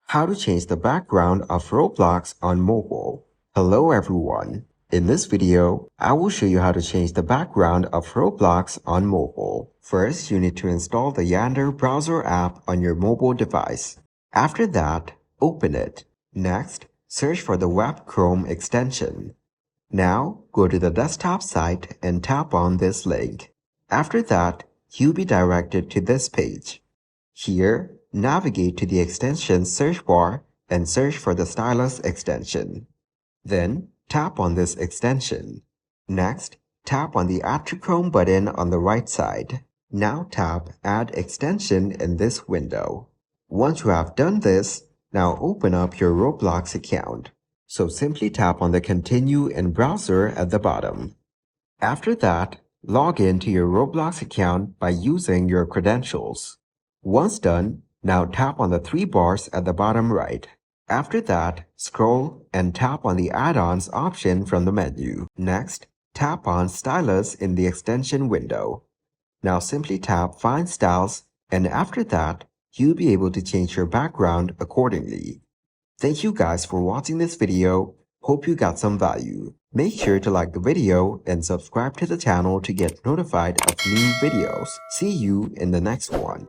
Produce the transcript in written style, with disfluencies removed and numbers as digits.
How to change the background of Roblox on mobile. Hello everyone. In this video, I will show you how to change the background of Roblox on mobile. First, you need to install the Yander browser app on your mobile device. After that, open it. Next, search for the Web Chrome extension. Now, go to the desktop site and tap on this link. After that, you'll be directed to this page. Here, navigate to the extension search bar and search for the stylus extension. Then, tap on this extension. Next, tap on the Add to Chrome button on the right side. Now tap Add Extension in this window. Once you have done this, now open up your Roblox account. So simply tap on the Continue in Browser at the bottom. After that, log in to your Roblox account by using your credentials. Once done, now tap on the three bars at the bottom right. After that, scroll and tap on the Add-ons option from the menu. Next, tap on Stylus in the extension window. Now simply tap Find Styles, and after that, you'll be able to change your background accordingly. Thank you guys for watching this video. Hope you got some value. Make sure to like the video and subscribe to the channel to get notified of new videos. See you in the next one.